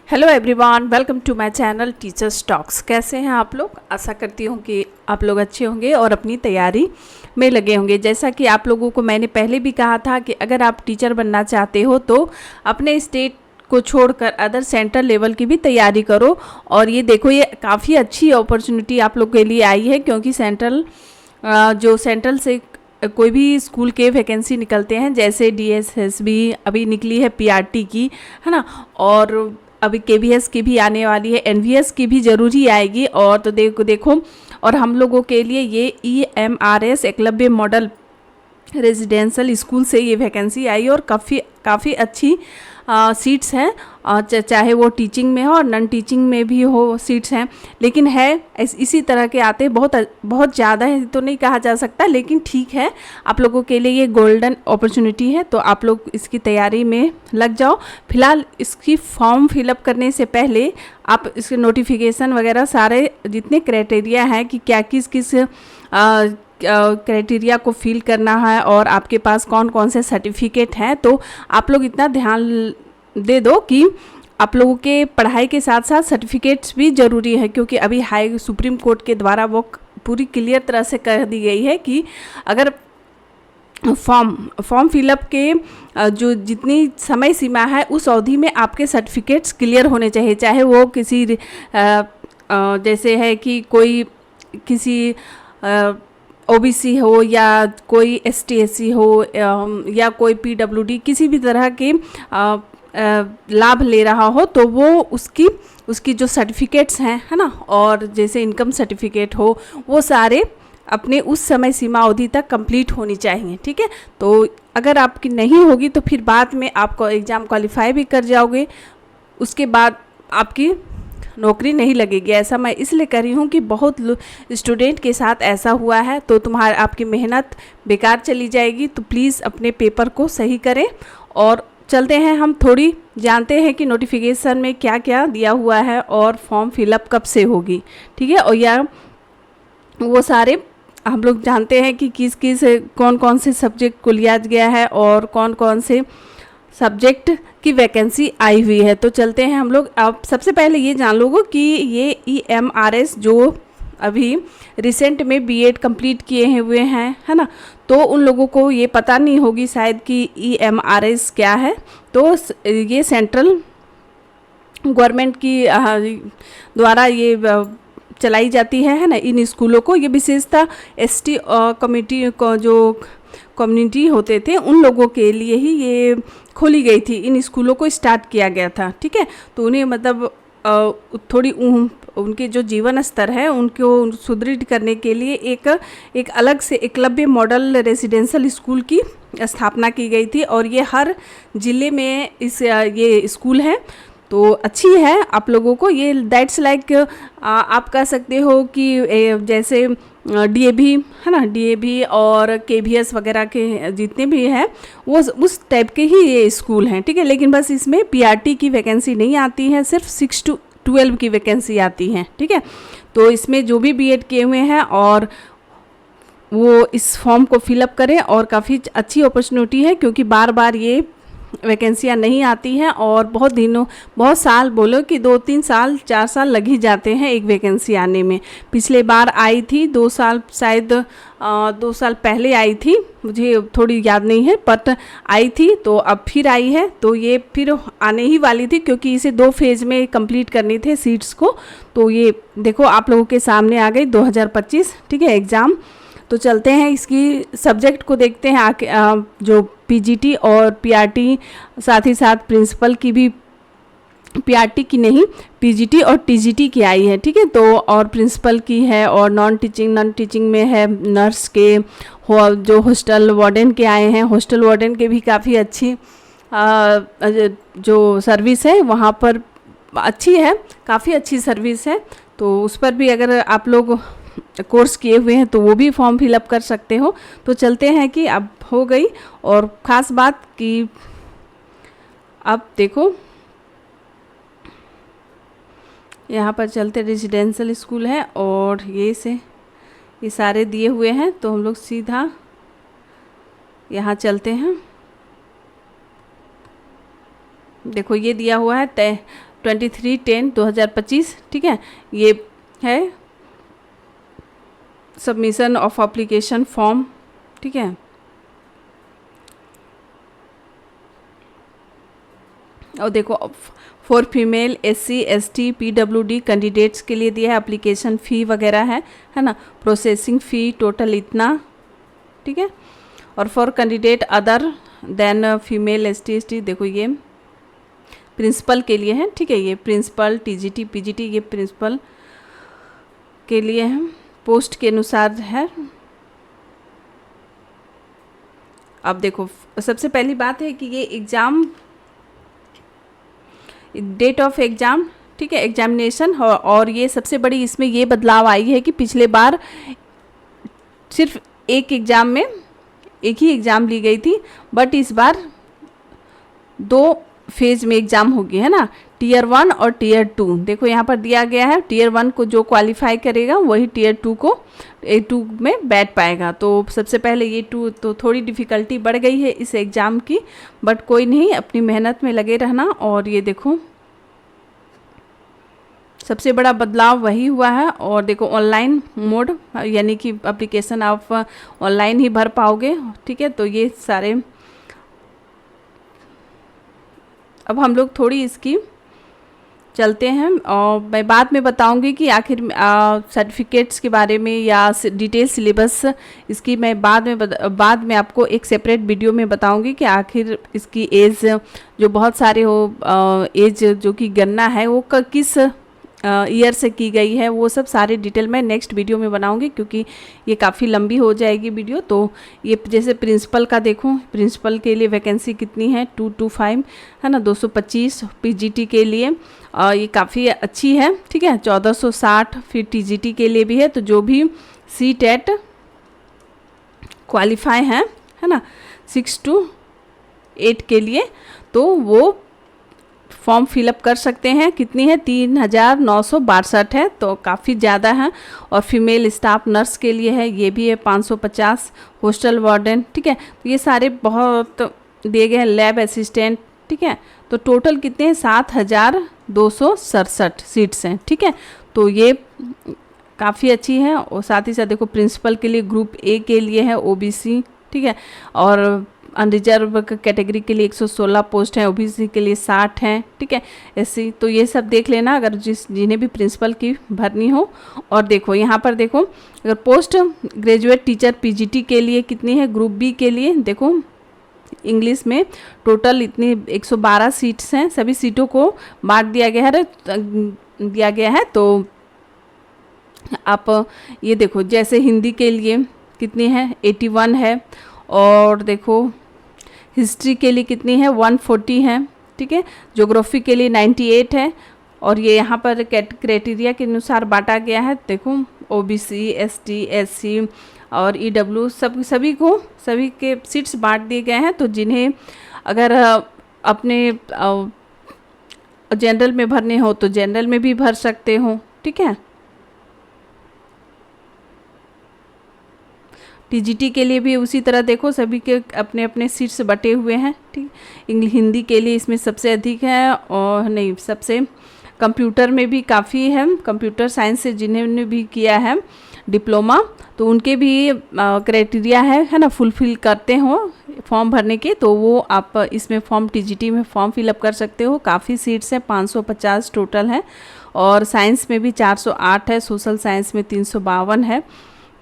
Hello everyone, welcome to my channel teachers talks. कैसे हैं आप लोग? आशा करती हूँ कि आप लोग अच्छे होंगे और अपनी तैयारी में लगे होंगे। जैसा कि आप लोगों को मैंने पहले भी कहा था कि अगर आप टीचर बनना चाहते हो तो अपने स्टेट को छोड़कर अदर सेंट्रल लेवल की भी तैयारी करो। और ये देखो, ये काफ़ी अच्छी अपॉर्चुनिटी आप लोग के लिए आई है, क्योंकि सेंट्रल से कोई भी स्कूल के वैकेंसी निकलते हैं, जैसे DSSB अभी निकली है, PRT की, है ना, और अभी KVS की भी आने वाली है, NVS की भी ज़रूरी आएगी। और तो देखो और हम लोगों के लिए ये EMRS Eklavya model residential school से ये वैकेंसी आई और काफ़ी अच्छी सीट्स हैं, चाहे वो टीचिंग में हो और नॉन टीचिंग में भी हो सीट्स हैं। लेकिन है इसी तरह के आते बहुत ज़्यादा है तो नहीं कहा जा सकता, लेकिन ठीक है, आप लोगों के लिए ये गोल्डन अपॉर्चुनिटी है, तो आप लोग इसकी तैयारी में लग जाओ। फिलहाल इसकी फॉर्म फिलअप करने से पहले आप इसके नोटिफिकेशन वगैरह सारे जितने क्राइटेरिया हैं कि क्या किस क्राइटेरिया को फिल करना है और आपके पास कौन कौन से सर्टिफिकेट हैं, तो आप लोग इतना ध्यान दे दो कि आप लोगों के पढ़ाई के साथ साथ सर्टिफिकेट्स भी ज़रूरी है, क्योंकि अभी सुप्रीम कोर्ट के द्वारा वो पूरी क्लियर तरह से कह दी गई है कि अगर फॉर्म फिलअप के जो जितनी समय सीमा है उस अवधि में आपके सर्टिफिकेट्स क्लियर होने चाहिए, चाहे वो किसी जैसे है कि कोई किसी OBC हो या कोई ST/SC हो या कोई PWD किसी भी तरह के लाभ ले रहा हो, तो वो उसकी जो सर्टिफिकेट्स हैं, है ना, और जैसे इनकम सर्टिफिकेट हो, वो सारे अपने उस समय सीमा अवधि तक कंप्लीट होनी चाहिए। ठीक है, तो अगर आपकी नहीं होगी तो फिर बाद में आपको एग्ज़ाम क्वालिफाई भी कर जाओगे, उसके बाद आपकी नौकरी नहीं लगेगी। ऐसा मैं इसलिए कर रही हूँ कि बहुत स्टूडेंट के साथ ऐसा हुआ है, तो आपकी मेहनत बेकार चली जाएगी। तो प्लीज़ अपने पेपर को सही करें। और चलते हैं, हम थोड़ी जानते हैं कि नोटिफिकेशन में क्या क्या दिया हुआ है और फॉर्म फिलअप कब से होगी। ठीक है, और या वो सारे हम लोग जानते हैं कि कौन कौन से सब्जेक्ट को लिया गया है और कौन कौन से सब्जेक्ट की वैकेंसी आई हुई है। तो चलते हैं हम लोग। अब सबसे पहले ये जान लोगो कि ये EMRS जो अभी रिसेंट में B.Ed कंप्लीट किए हुए हैं, है ना, तो उन लोगों को ये पता नहीं होगी शायद कि EMRS क्या है। तो ये सेंट्रल गवर्नमेंट की द्वारा ये चलाई जाती है ना, इन स्कूलों को। ये विशेषता ST कम्युनिटी को जो कम्युनिटी होते थे उन लोगों के लिए ही ये खोली गई थी, इन स्कूलों को स्टार्ट किया गया था। ठीक है, तो उन्हें मतलब थोड़ी उनके जो जीवन स्तर है उनको सुदृढ़ करने के लिए एक अलग से एकलव्य मॉडल रेजिडेंशियल स्कूल की स्थापना की गई थी, और ये हर ज़िले में ये स्कूल है। तो अच्छी है आप लोगों को ये, दैट्स लाइक आप कह सकते हो कि जैसे DAV है ना, DAV और KVS वगैरह के जितने भी हैं वो उस टाइप के ही ये स्कूल हैं। ठीक है, लेकिन बस इसमें PRT की वैकेंसी नहीं आती है, सिर्फ 6 to 12 की वैकेंसी आती है। ठीक है, तो इसमें जो भी B.Ed किए हुए हैं और वो इस फॉर्म को फिलअप करें, और काफ़ी अच्छी अपॉर्चुनिटी है, क्योंकि बार बार ये वैकेंसियाँ नहीं आती हैं और बहुत साल बोलो कि 2-3 साल 4 साल लग ही जाते हैं एक वैकेंसी आने में। पिछले बार आई थी 2 साल, शायद 2 साल पहले आई थी, मुझे थोड़ी याद नहीं है, बट आई थी। तो अब फिर आई है, तो ये फिर आने ही वाली थी, क्योंकि इसे 2 फेज़ में कंप्लीट करनी थे सीट्स को। तो ये देखो आप लोगों के सामने आ गई 2025। ठीक है, एग्ज़ाम। तो चलते हैं इसकी सब्जेक्ट को देखते हैं आके, जो PGT और PRT, साथ ही साथ प्रिंसिपल की भी PRT की नहीं, PGT और TGT की आई है। ठीक है, तो और प्रिंसिपल की है, और नॉन टीचिंग में है नर्स के, जो हॉस्टल वार्डन के आए हैं, हॉस्टल वार्डन के भी काफ़ी अच्छी जो सर्विस है वहाँ पर अच्छी है, काफ़ी अच्छी सर्विस है। तो उस पर भी अगर आप लोग कोर्स किए हुए हैं तो वो भी फॉर्म फिलअप कर सकते हो। तो चलते हैं कि अब हो गई, और ख़ास बात कि अब देखो यहाँ पर चलते रेजिडेंशियल स्कूल है, और ये सारे दिए हुए हैं, तो हम लोग सीधा यहाँ चलते हैं। देखो ये दिया हुआ है 23/10/2025, ठीक है। ये है सबमिशन ऑफ एप्लीकेशन फॉर्म, ठीक है। और देखो for female SC ST PWD candidates के लिए दिया है, एप्लीकेशन फ़ी वगैरह है ना, प्रोसेसिंग फ़ी टोटल इतना, ठीक है। और for candidate other than female ST ST, देखो ये प्रिंसिपल के लिए है, ठीक है। ये प्रिंसिपल TGT PGT ये प्रिंसिपल के लिए है, पोस्ट के अनुसार है। अब देखो सबसे पहली बात है कि ये एग्ज़ाम, डेट ऑफ एग्ज़ाम, ठीक है, एग्जामिनेशन। और ये सबसे बड़ी इसमें ये बदलाव आई है कि पिछले बार सिर्फ एक एग्ज़ाम में एक ही एग्ज़ाम ली गई थी, बट इस बार 2 फेज में एग्ज़ाम होगी, है ना, Tier 1 और Tier 2। देखो यहाँ पर दिया गया है Tier 1 को जो क्वालिफाई करेगा वही Tier 2 को A2 में बैठ पाएगा। तो सबसे पहले ये 2 तो थोड़ी डिफ़िकल्टी बढ़ गई है इस एग्ज़ाम की, बट कोई नहीं, अपनी मेहनत में लगे रहना। और ये देखो सबसे बड़ा बदलाव वही हुआ है। और देखो ऑनलाइन मोड, यानी कि एप्लीकेशन आप ऑनलाइन ही भर पाओगे, ठीक है। तो ये सारे, अब हम लोग थोड़ी इसकी चलते हैं और मैं बाद में बताऊंगी कि आखिर सर्टिफिकेट्स के बारे में या डिटेल सिलेबस इसकी मैं बाद में आपको एक सेपरेट वीडियो में बताऊंगी कि आखिर इसकी एज जो बहुत सारे एज जो कि गणना है वो किस ईयर से की गई है, वो सब सारे डिटेल में नेक्स्ट वीडियो में बनाऊंगी, क्योंकि ये काफ़ी लंबी हो जाएगी वीडियो। तो ये जैसे प्रिंसिपल का देखो, प्रिंसिपल के लिए वैकेंसी कितनी है 225, है ना, 225 PGT के लिए ये काफ़ी अच्छी है, ठीक है, 1460 फिर TGT के लिए भी है। तो जो भी CTET क्वालिफाई है ना 6 to 8 के लिए, तो वो फॉर्म फिलअप कर सकते हैं। कितनी है 3962 है, तो काफ़ी ज़्यादा है। और फीमेल स्टाफ नर्स के लिए है, ये भी है 550, हॉस्टल वार्डन, ठीक है। तो ये सारे बहुत दिए गए हैं, लैब असिस्टेंट, ठीक है। तो टोटल कितने हैं 7267 सीट्स हैं, ठीक है। तो ये काफ़ी अच्छी है। और साथ ही साथ देखो प्रिंसिपल के लिए ग्रुप A के लिए है OBC, ठीक है। और अनरिजर्व कैटेगरी के लिए 116 पोस्ट हैं, OBC के लिए 60 हैं, ठीक है, SC। तो ये सब देख लेना अगर जिन्हें भी प्रिंसिपल की भरनी हो। और देखो यहाँ पर देखो अगर पोस्ट ग्रेजुएट टीचर PGT के लिए कितनी है, ग्रुप B के लिए देखो इंग्लिश में टोटल इतनी 112 सीट्स हैं, सभी सीटों को बांट दिया गया है। तो आप ये देखो जैसे हिंदी के लिए कितनी है 81 है, और देखो हिस्ट्री के लिए कितनी है 140 है, ठीक है। ज्योग्राफी के लिए 98 है। और ये यहाँ पर क्राइटेरिया के अनुसार बांटा गया है, देखो OBC ST SC और EW सभी के सीट्स बांट दिए गए हैं। तो जिन्हें अगर अपने जनरल में भरने हो तो जनरल में भी भर सकते हो, ठीक है। TGT के लिए भी उसी तरह देखो सभी के अपने अपने सीट्स बटे हुए हैं, ठीक। हिंदी के लिए इसमें सबसे अधिक है, और नहीं सबसे कंप्यूटर में भी काफ़ी है। कंप्यूटर साइंस से जिन्होंने भी किया है डिप्लोमा, तो उनके भी क्राइटेरिया है ना, फुलफिल करते हो फॉर्म भरने के, तो वो आप इसमें फॉर्म TGT में फॉर्म फिलअप कर सकते हो। काफ़ी सीट्स हैं, 550 टोटल है। और साइंस में भी 408 है, सोशल साइंस में 352 है।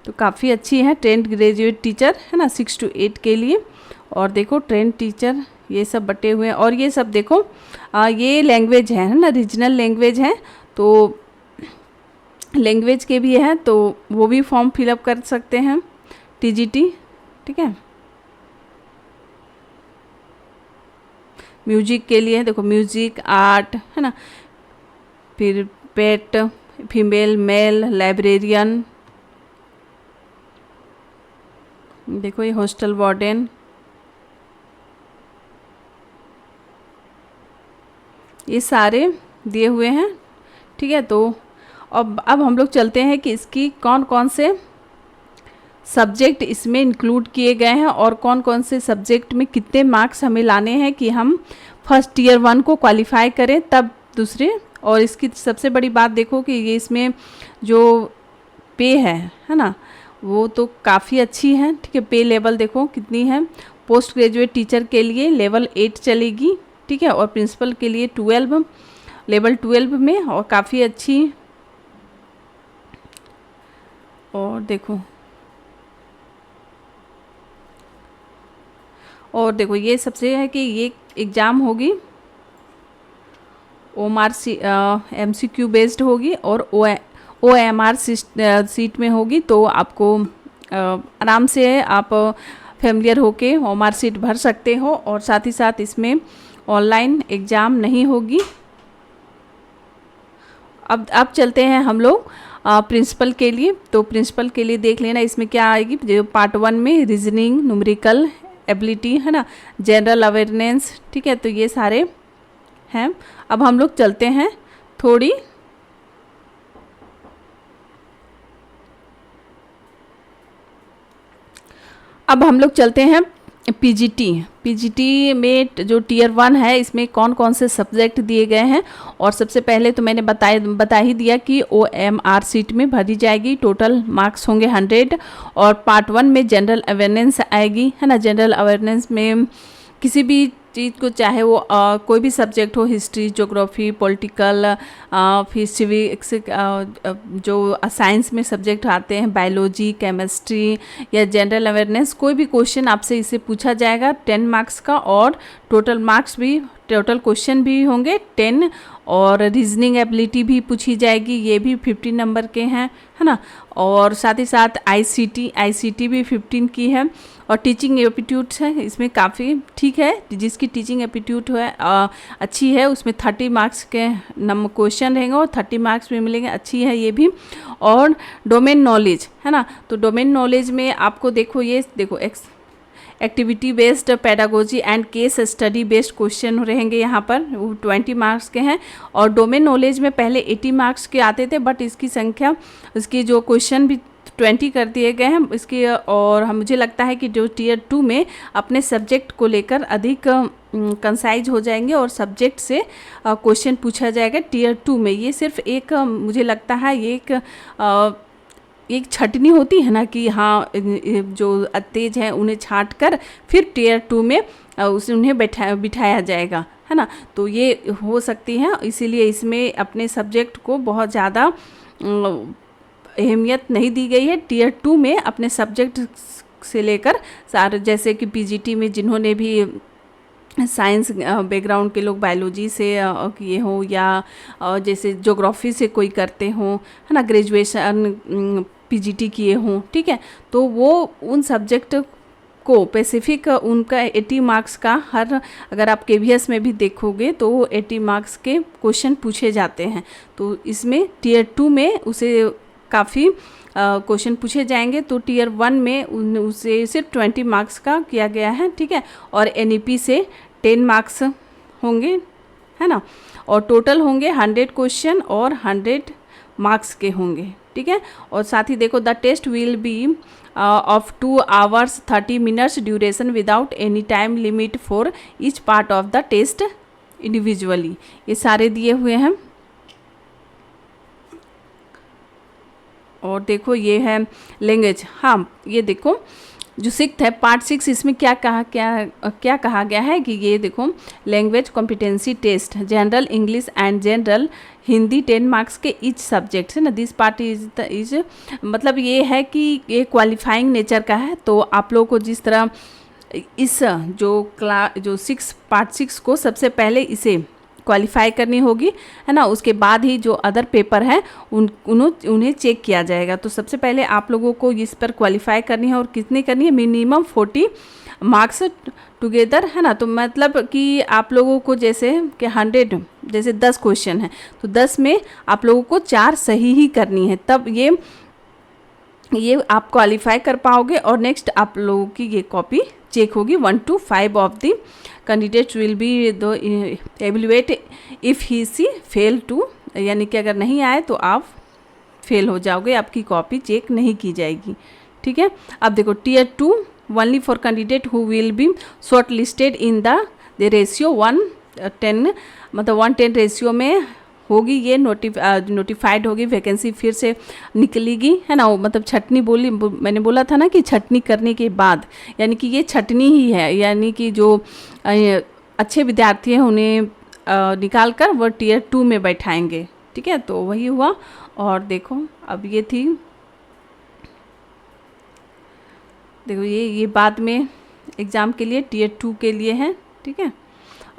तो काफ़ी अच्छी है। ट्रेंड ग्रेजुएट टीचर है ना 6 to 8 के लिए। और देखो ट्रेंड टीचर ये सब बटे हुए हैं। और ये सब देखो ये लैंग्वेज है ना, रीजनल लैंग्वेज है, तो लैंग्वेज के भी है, तो वो भी फॉर्म फिलअप कर सकते हैं TGT, ठीक है। म्यूजिक के लिए देखो म्यूजिक आर्ट है ना, फिर पेट फीमेल मेल लाइब्रेरियन, देखो ये हॉस्टल वार्डन, ये सारे दिए हुए हैं, ठीक है। तो अब हम लोग चलते हैं कि इसकी कौन कौन से सब्जेक्ट इसमें इंक्लूड किए गए हैं और कौन कौन से सब्जेक्ट में कितने मार्क्स हमें लाने हैं कि हम फर्स्ट Tier 1 को क्वालिफाई करें, तब दूसरे। और इसकी सबसे बड़ी बात देखो कि ये इसमें जो पे है ना, वो तो काफ़ी अच्छी है, ठीक है। पे लेवल देखो कितनी है। पोस्ट ग्रेजुएट टीचर के लिए लेवल 8 चलेगी, ठीक है, और प्रिंसिपल के लिए 12, लेवल 12 में, और काफ़ी अच्छी। और देखो ये सबसे है कि ये एग्ज़ाम होगी OMR MCQ बेस्ड होगी और OMR सीट में होगी। तो आपको आराम से आप फेमिलियर होके OMR सीट भर सकते हो, और साथ ही साथ इसमें ऑनलाइन एग्ज़ाम नहीं होगी। अब चलते हैं हम लोग प्रिंसिपल के लिए। तो प्रिंसिपल के लिए देख लेना इसमें क्या आएगी। जो पार्ट 1 में रीजनिंग, न्यूमेरिकल एबिलिटी है ना, जनरल अवेयरनेस, ठीक है, तो ये सारे हैं। अब हम लोग चलते हैं थोड़ी पीजीटी में जो टियर 1 है, इसमें कौन कौन से सब्जेक्ट दिए गए हैं। और सबसे पहले तो मैंने बता ही दिया कि OMR सीट में भरी जाएगी, टोटल मार्क्स होंगे 100। और पार्ट 1 में जनरल अवेयरनेस आएगी, है ना। जनरल अवेयरनेस में किसी भी चीज़ को, चाहे वो कोई भी सब्जेक्ट हो, हिस्ट्री, ज्योग्राफी, पॉलिटिकल, फिर सिविक्स, जो साइंस में सब्जेक्ट आते हैं, बायोलॉजी, केमिस्ट्री, या जनरल अवेयरनेस, कोई भी क्वेश्चन आपसे इसे पूछा जाएगा 10 मार्क्स का। और टोटल क्वेश्चन भी होंगे 10। और रीजनिंग एबिलिटी भी पूछी जाएगी, ये भी 15 नंबर के हैं, है ना। और साथ ही साथ आईसीटी भी 15 की है। और टीचिंग एप्टीट्यूड है, इसमें काफ़ी ठीक है, जिसकी टीचिंग एप्टीट्यूड है अच्छी है, उसमें 30 मार्क्स के क्वेश्चन रहेंगे और 30 मार्क्स भी मिलेंगे, अच्छी है ये भी। और डोमेन नॉलेज है ना, तो डोमेन नॉलेज में आपको देखो activity based pedagogy and case study based question रहेंगे यहाँ पर, वो 20 मार्क्स के हैं। और डोमेन नॉलेज में पहले 80 मार्क्स के आते थे, बट इसकी संख्या, इसकी जो क्वेश्चन भी 20 कर दिए गए हैं इसकी। और मुझे लगता है कि जो टियर 2 में अपने सब्जेक्ट को लेकर अधिक कंसाइज हो जाएंगे और सब्जेक्ट से क्वेश्चन पूछा जाएगा टियर 2 में। ये सिर्फ एक मुझे लगता है ये एक छटनी होती है ना, कि हाँ जो तेज हैं उन्हें छांट कर फिर टियर 2 में उन्हें बिठाया जाएगा, है ना। तो ये हो सकती है, इसीलिए इसमें अपने सब्जेक्ट को बहुत ज़्यादा अहमियत नहीं दी गई है। टियर 2 में अपने सब्जेक्ट से लेकर सारे, जैसे कि पीजीटी में जिन्होंने भी साइंस बैकग्राउंड के लोग बायोलॉजी से किए हों, या जैसे ज्योग्राफी से कोई करते हों, है ना, ग्रेजुएशन पीजीटी किए हों, ठीक है, तो वो उन सब्जेक्ट को स्पेसिफिक उनका 80 मार्क्स का अगर आप केवीएस में भी देखोगे तो 80 मार्क्स के क्वेश्चन पूछे जाते हैं। तो इसमें टियर 2 में उसे काफ़ी क्वेश्चन पूछे जाएंगे। तो टियर 1 में उसे सिर्फ 20 मार्क्स का किया गया है, ठीक है। और एनईपी से 10 मार्क्स होंगे, है ना। और टोटल होंगे 100 क्वेश्चन और 100 मार्क्स के होंगे, ठीक है। और साथ ही देखो, the test will be of 2 hours 30 minutes duration without any time limit for each part of the test individually. ये सारे दिए हुए हैं। और देखो ये है लैंग्वेज, हाँ ये देखो जो 6th है पार्ट 6, इसमें क्या कहा गया है कि ये देखो, language competency test, general English and general Hindi 10 marks के ईच सब्जेक्ट है ना। दिस पार्ट इज मतलब ये है कि ये क्वालिफाइंग नेचर का है। तो आप लोगों को जिस तरह इस जो पार्ट 6 को सबसे पहले इसे क्वालिफाई करनी होगी, है ना, उसके बाद ही जो अदर पेपर है उन्हें चेक किया जाएगा। तो सबसे पहले आप लोगों को इस पर क्वालिफाई करनी है, और कितनी करनी है, मिनिमम 40 मार्क्स टुगेदर, है ना। तो मतलब कि आप लोगों को जैसे कि 100 जैसे 10 क्वेश्चन है, तो 10 में आप लोगों को 4 सही ही करनी है, तब ये आप क्वालिफाई कर पाओगे। और नेक्स्ट आप लोगों की ये कॉपी चेक होगी। 1 to 5 of the candidates will be evaluate if he she fail to, यानी कि अगर नहीं आए तो आप फेल हो जाओगे, आपकी कॉपी चेक नहीं की जाएगी, ठीक है। अब देखो tier 2 only for candidate who will be short listed in the ratio 1:10 मतलब 1:10 रेशियो में होगी, ये नोटिफाइड होगी, वैकेंसी फिर से निकलेगी, है ना। मतलब छटनी मैंने बोला था ना कि छटनी करने के बाद, यानी कि ये छटनी ही है, यानी कि जो अच्छे विद्यार्थी हैं उन्हें निकाल कर वो टियर 2 में बैठाएंगे, ठीक है। तो वही हुआ। और देखो अब ये थी, देखो ये बाद में एग्ज़ाम के लिए टियर 2 के लिए है, ठीक है।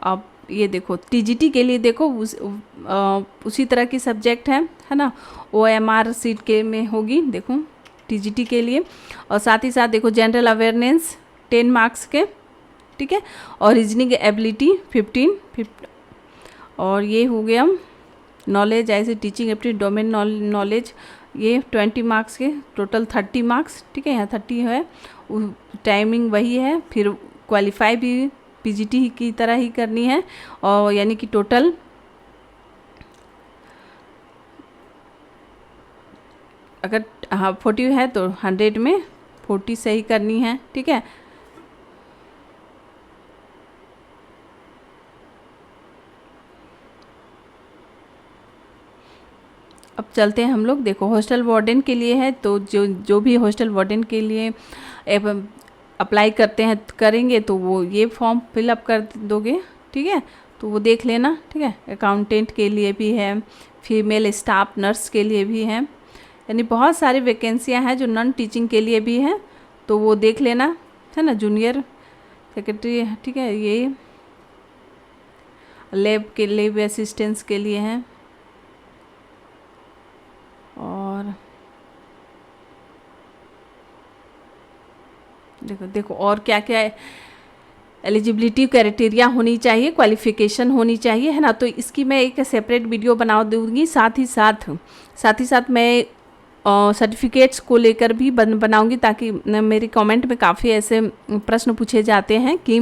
अब ये देखो टीजीटी के लिए देखो उसी तरह की सब्जेक्ट है ना, OMR सीट के में होगी, देखो टीजीटी के लिए। और साथ ही साथ देखो जनरल अवेयरनेस 10 मार्क्स के, ठीक है। और रीजनिंग एबिलिटी 15। और ये हो गया नॉलेज ऐसे टीचिंग एबिलिटी डोमेन नॉलेज, ये 20 मार्क्स के, टोटल 30 मार्क्स, ठीक है। यहाँ 30 है, टाइमिंग वही है। फिर क्वालिफाई भी पीजीटी की तरह ही करनी है, और यानी कि टोटल अगर 40 है तो 100 में 40 सही करनी है, ठीक है। अब चलते हैं हम लोग, देखो हॉस्टल वार्डन के लिए है, तो जो भी हॉस्टल वार्डन के लिए अप्लाई करेंगे तो वो ये फॉर्म फिलअप कर दोगे, ठीक है। तो वो देख लेना, ठीक है। अकाउंटेंट के लिए भी है, फीमेल स्टाफ नर्स के लिए भी है, यानी बहुत सारी वैकेंसियां हैं जो नॉन टीचिंग के लिए भी है, तो वो देख लेना, है ना। जूनियर सेक्रेटरी, ठीक है। ये लैब असिस्टेंट्स के लिए है। और देखो और क्या क्या एलिजिबिलिटी क्राइटेरिया होनी चाहिए, क्वालिफिकेशन होनी चाहिए, है ना। तो इसकी मैं एक सेपरेट वीडियो बना दूंगी। साथ ही साथ मैं सर्टिफिकेट्स को लेकर भी बनाऊंगी, ताकि मेरे कमेंट में काफ़ी ऐसे प्रश्न पूछे जाते हैं कि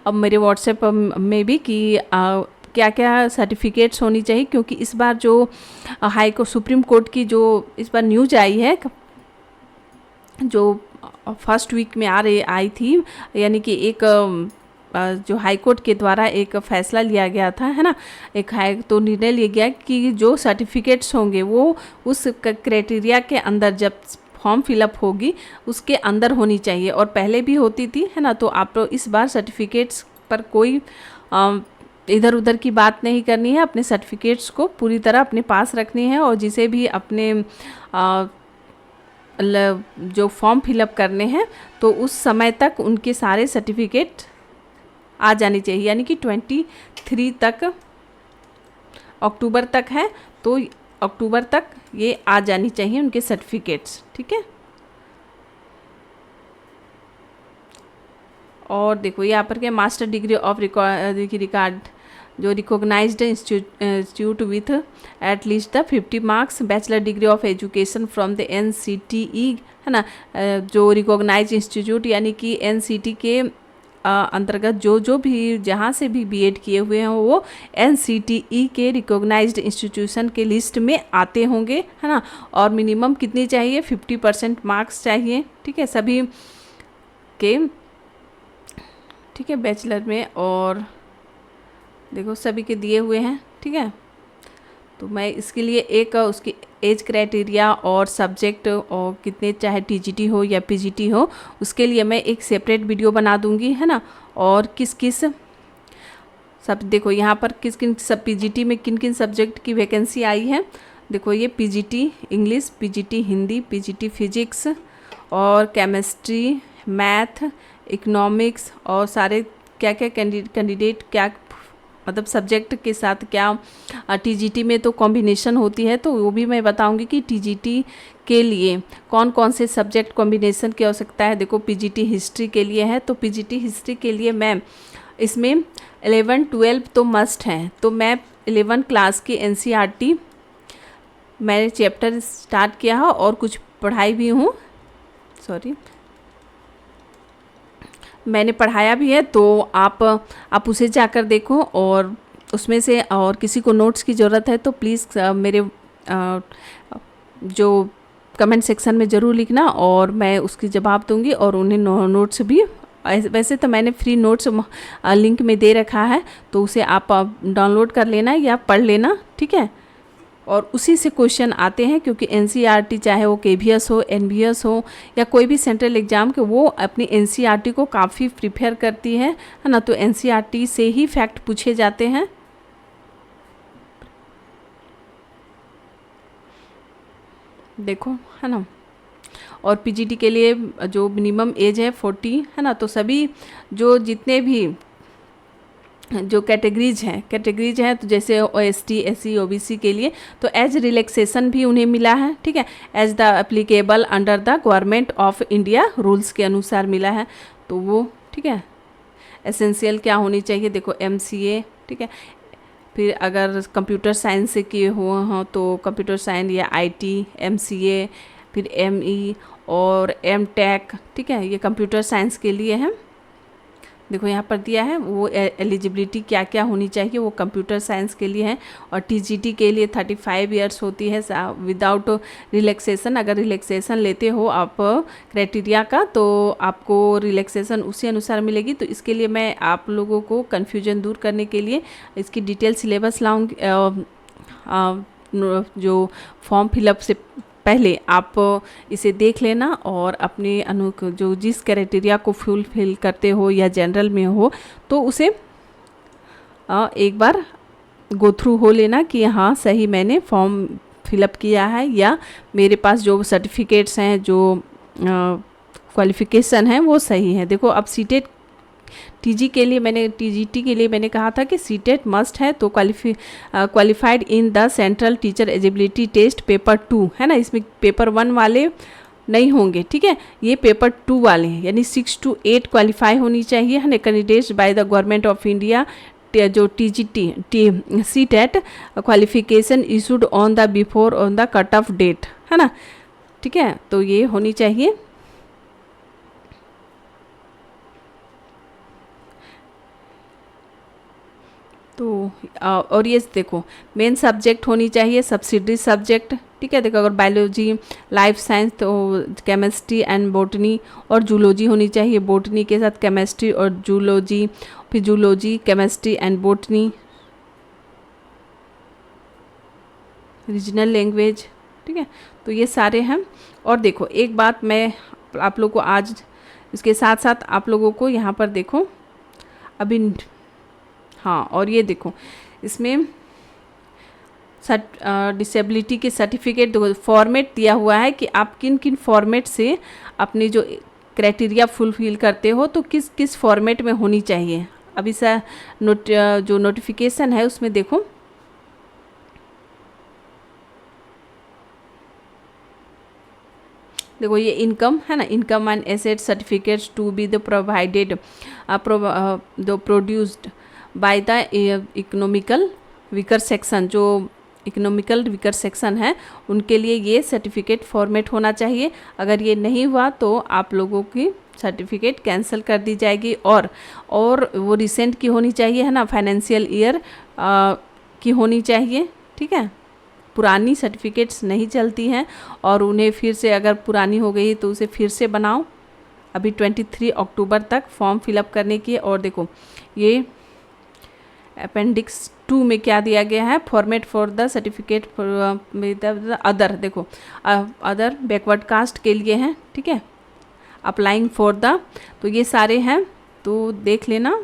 अब मेरे व्हाट्सएप में भी कि क्या क्या सर्टिफिकेट्स होनी चाहिए, क्योंकि इस बार जो सुप्रीम कोर्ट की जो इस बार न्यूज आई है, जो फर्स्ट वीक में आई थी, यानी कि एक जो हाई कोर्ट के द्वारा एक फैसला लिया गया था, है ना। तो निर्णय लिया गया कि जो सर्टिफिकेट्स होंगे वो उस क्राइटेरिया के अंदर, जब फॉर्म फिलअप होगी उसके अंदर होनी चाहिए, और पहले भी होती थी, है ना। तो आप लोग इस बार सर्टिफिकेट्स पर कोई इधर उधर की बात नहीं करनी है, अपने सर्टिफिकेट्स को पूरी तरह अपने पास रखनी है, और जिसे भी अपने जो फॉर्म फिलअप करने हैं तो उस समय तक उनके सारे सर्टिफिकेट आ जानी चाहिए, यानी कि 23 तक, अक्टूबर तक है, तो अक्टूबर तक ये आ जानी चाहिए उनके सर्टिफिकेट्स, ठीक है। और देखो यहाँ पर क्या, मास्टर डिग्री ऑफ रिकॉर्ड जो recognised institute with at least the 50 marks, bachelor degree of education from the NCTE, है ना। जो रिकॉग्नाइज्ड इंस्टीट्यूट यानी कि NCT के अंतर्गत जो भी जहाँ से भी बीएड किए हुए हैं वो NCTE के रिकॉग्नाइज्ड इंस्टीट्यूशन के लिस्ट में आते होंगे, है ना। और मिनिमम कितनी चाहिए, 50% मार्क्स चाहिए, ठीक है, सभी के, ठीक है, बैचलर में। और देखो सभी के दिए हुए हैं, ठीक है। तो मैं इसके लिए एक उसकी एज क्राइटेरिया और सब्जेक्ट और कितने, चाहे टीजीटी हो या पीजीटी हो, उसके लिए मैं एक सेपरेट वीडियो बना दूंगी, है ना। और किस सब देखो यहाँ पर किन सब पीजीटी में किन सब्जेक्ट की वैकेंसी आई है। देखो ये PGT English, PGT Hindi, PGT physics और केमिस्ट्री, मैथ, इकोनॉमिक्स, और सारे क्या क्या कैंडिडेट क्या मतलब सब्जेक्ट के साथ क्या टीजीटी में तो कॉम्बिनेशन होती है, तो वो भी मैं बताऊंगी कि टीजीटी के लिए कौन कौन से सब्जेक्ट कॉम्बिनेशन की आवश्यकता है। देखो पीजीटी हिस्ट्री के लिए है, तो पीजीटी हिस्ट्री के लिए मैं इसमें 11-12 तो मस्ट हैं, तो मैं 11 क्लास की NCERT मैंने चैप्टर स्टार्ट किया है और कुछ पढ़ाई भी हूँ, मैंने पढ़ाया भी है, तो आप उसे जाकर देखो, और उसमें से और किसी को नोट्स की ज़रूरत है तो प्लीज़ मेरे जो कमेंट सेक्शन में ज़रूर लिखना, और मैं उसकी जवाब दूंगी और उन्हें नोट्स भी वैसे तो मैंने फ्री नोट्स लिंक में दे रखा है, तो उसे आप डाउनलोड कर लेना या पढ़ लेना, ठीक है। और उसी से क्वेश्चन आते हैं, क्योंकि एनसीईआरटी चाहे वो केवीएस हो, एनवीएस हो या कोई भी सेंट्रल एग्जाम के, वो अपनी एनसीईआरटी को काफ़ी प्रिपेयर करती है ना। तो एनसीईआरटी से ही फैक्ट पूछे जाते हैं। देखो, है ना। और पीजीटी के लिए जो मिनिमम एज है 40, है ना। तो सभी जो जितने भी जो कैटेगरीज हैं तो जैसे OST SC OBC के लिए तो एज रिलैक्सेशन भी उन्हें मिला है, ठीक है। As the applicable under the government of India rules के अनुसार मिला है, तो वो ठीक है। एसेंशियल क्या होनी चाहिए, देखो MCA, ठीक है। फिर अगर कंप्यूटर साइंस से किए हुए हों तो कंप्यूटर साइंस या IT MCA, फिर ME और MTech, ठीक है। ये कंप्यूटर साइंस के लिए है। देखो यहाँ पर दिया है वो एलिजिबिलिटी क्या क्या होनी चाहिए, वो कंप्यूटर साइंस के लिए है। और TGT के लिए 35 इयर्स होती है विदाउट रिलैक्सेशन। अगर रिलैक्सेशन लेते हो आप क्राइटेरिया का, तो आपको रिलैक्सेशन उसी अनुसार मिलेगी। तो इसके लिए मैं आप लोगों को कन्फ्यूजन दूर करने के लिए इसकी डिटेल सिलेबस लाऊंगी। जो फॉर्म फिलअप से पहले आप इसे देख लेना और अपने जो जिस क्राइटेरिया को फुलफिल करते हो या जनरल में हो, तो उसे एक बार गो थ्रू हो लेना कि हाँ सही मैंने फॉर्म फिलअप किया है, या मेरे पास जो सर्टिफिकेट्स हैं, जो क्वालिफ़िकेशन है वो सही है। देखो अब सीटेट TGT के लिए मैंने कहा था कि सीटेट मस्ट है, तो qualified in the central teacher eligibility test paper 2, है ना। इसमें पेपर 1 वाले नहीं होंगे, ठीक है। ये पेपर 2 वाले हैं, यानी 6 to 8 क्वालिफाई होनी चाहिए, है ना। Candidates by the government of India जो TGT CTET qualification issued on the before on the cut off date, है ना, ठीक है। तो ये होनी चाहिए। तो और ये देखो मेन सब्जेक्ट होनी चाहिए, सब्सिडरी सब्जेक्ट, ठीक है। देखो अगर बायोलॉजी, लाइफ साइंस तो केमिस्ट्री एंड बॉटनी और जूलॉजी होनी चाहिए। बॉटनी के साथ केमिस्ट्री और जूलॉजी, फिर zoology, chemistry and botany. Regional language, ठीक है। तो ये सारे हैं। और देखो एक बात मैं आप लोगों को आज इसके साथ साथ आप लोगों को यहाँ पर देखो अभी, हाँ, और ये देखो इसमें डिसेबिलिटी के सर्टिफिकेट फॉर्मेट दिया हुआ है कि आप किन किन फॉर्मेट से अपनी जो क्राइटेरिया फुलफिल करते हो, तो किस किस फॉर्मेट में होनी चाहिए। अभी जो नोटिफिकेशन है उसमें देखो ये इनकम है ना, income and asset certificates to be the provided the produced by the economical weaker section. जो इकोनॉमिकल वीकर सेक्शन है उनके लिए ये सर्टिफिकेट फॉर्मेट होना चाहिए। अगर ये नहीं हुआ तो आप लोगों की सर्टिफिकेट कैंसिल कर दी जाएगी। और वो रिसेंट की होनी चाहिए, है ना, फाइनेंशियल ईयर की होनी चाहिए, ठीक है। पुरानी सर्टिफिकेट्स नहीं चलती हैं और उन्हें फिर से अगर पुरानी हो गई तो उसे फिर से बनाओ। अभी 23 अक्टूबर तक फॉर्म फिलअप करने की। और देखो ये अपेंडिक्स 2 में क्या दिया गया है, format for the certificate for other. देखो अदर बैकवर्ड कास्ट के लिए हैं, ठीक है, अप्लाइंग फॉर द, तो ये सारे हैं, तो देख लेना।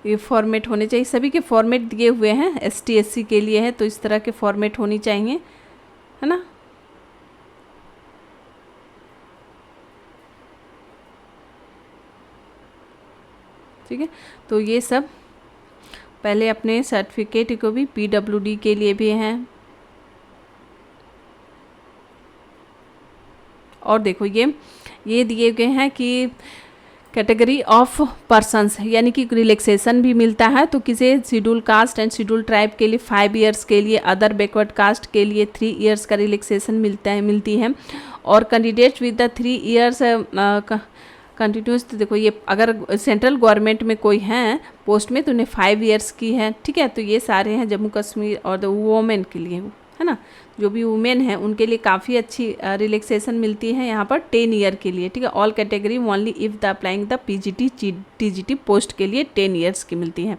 ये फॉर्मेट होने चाहिए, सभी के फॉर्मेट दिए हुए हैं। ST SC के लिए है तो इस तरह के फॉर्मेट होनी चाहिए, है ना। ठीक है, तो ये सब पहले अपने सर्टिफिकेट को भी PWD के लिए भी हैं। और देखो ये दिए गए हैं कि कैटेगरी ऑफ पर्सन्स, यानी कि रिलैक्सेशन भी मिलता है। तो किसी schedule caste and schedule tribe के लिए 5 इयर्स के लिए, अदर बैकवर्ड कास्ट के लिए 3 इयर्स का रिलैक्सेशन मिलती है। और candidates with the 3 years continuous, तो देखो ये अगर सेंट्रल गवर्नमेंट में कोई हैं पोस्ट में तो उन्हें 5 इयर्स की है, ठीक है। तो ये सारे हैं जम्मू कश्मीर और द वोमेन के लिए, है ना, जो भी वुमेन है उनके लिए काफ़ी अच्छी रिलैक्सेशन मिलती है यहाँ पर 10 ईयर के लिए, ठीक है। All category only if the applying the PGT TGT post के लिए 10 ईयर्स की मिलती है।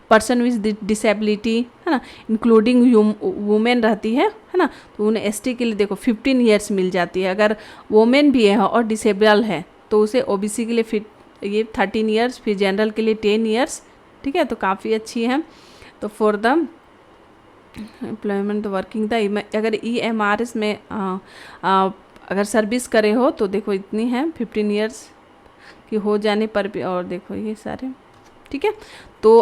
पर्सन विद डिसेबिलिटी, है ना, इंक्लूडिंग वुमेन रहती है ना, तो उन्हें एसटी के लिए देखो 15 ईयर्स मिल जाती है। अगर वुमेन भी है और डिसेबल है तो उसे ओबीसी के लिए ये 13 ईयर्स, फिर जनरल के लिए 10 ईयर्स, ठीक है, तो काफ़ी अच्छी है। तो for the employment working the, अगर EMRS में अगर सर्विस करे हो तो देखो इतनी है 15 ईयर्स की हो जाने पर भी, और देखो ये सारे, ठीक है। तो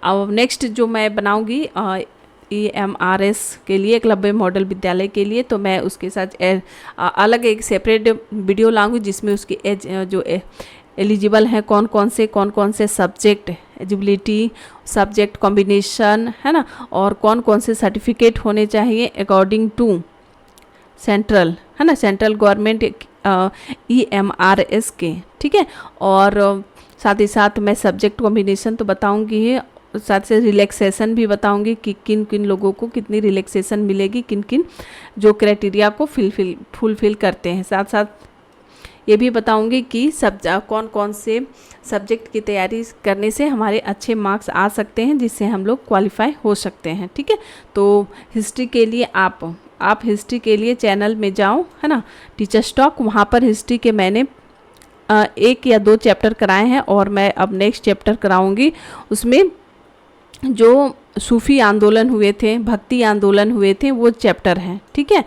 अब नेक्स्ट जो मैं बनाऊंगी EMRS के लिए, एकलव्य मॉडल विद्यालय के लिए, तो मैं उसके साथ अलग एक सेपरेट वीडियो लाऊंगी जिसमें उसकी जो एलिजिबल हैं कौन कौन से सब्जेक्ट, एलिजिबिलिटी, सब्जेक्ट कॉम्बिनेशन, है ना, और कौन कौन से सर्टिफिकेट होने चाहिए अकॉर्डिंग टू सेंट्रल, है ना, सेंट्रल गवर्नमेंट EMRS के, ठीक है। और साथ ही साथ मैं सब्जेक्ट कॉम्बिनेशन तो बताऊंगी ही, साथ से रिलैक्सेशन भी बताऊंगी कि किन किन लोगों को कितनी रिलैक्सेशन मिलेगी, किन किन जो क्राइटेरिया को फुलफिल करते हैं। साथ साथ ये भी बताऊंगी कि कौन कौन से सब्जेक्ट की तैयारी करने से हमारे अच्छे मार्क्स आ सकते हैं, जिससे हम लोग क्वालिफाई हो सकते हैं, ठीक है। तो हिस्ट्री के लिए आप हिस्ट्री के लिए चैनल में जाओ, है ना, टीचर्स टॉक, वहाँ पर हिस्ट्री के मैंने 1 या 2 चैप्टर कराए हैं और मैं अब नेक्स्ट चैप्टर कराऊंगी। उसमें जो सूफी आंदोलन हुए थे, भक्ति आंदोलन हुए थे, वो चैप्टर हैं, ठीक है।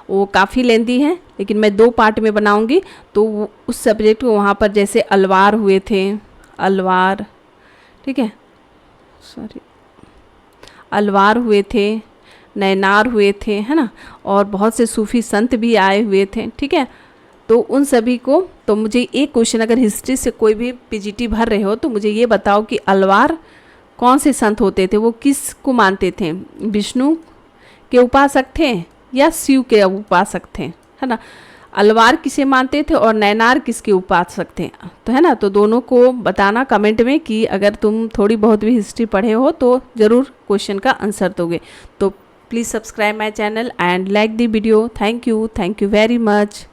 वो काफ़ी लेंदी है लेकिन मैं 2 पार्ट में बनाऊंगी। तो उस सब्जेक्ट को वहाँ पर जैसे अलवार हुए थे, अलवार, ठीक है, सॉरी, अलवार हुए थे, नैनार हुए थे, है ना, और बहुत से सूफी संत भी आए हुए थे, ठीक है। तो उन सभी को, तो मुझे एक क्वेश्चन, अगर हिस्ट्री से कोई भी पीजीटी भर रहे हो तो मुझे ये बताओ कि अलवार कौन से संत होते थे, वो किस को मानते थे, विष्णु के उपासक थे या शिव के उपासक थे, है ना, अलवार किसे मानते थे और नैनार किसके उपासक थे, तो है ना। तो दोनों को बताना कमेंट में कि अगर तुम थोड़ी बहुत भी हिस्ट्री पढ़े हो तो ज़रूर क्वेश्चन का आंसर दोगे। तो please subscribe my channel and like the video. Thank you very much.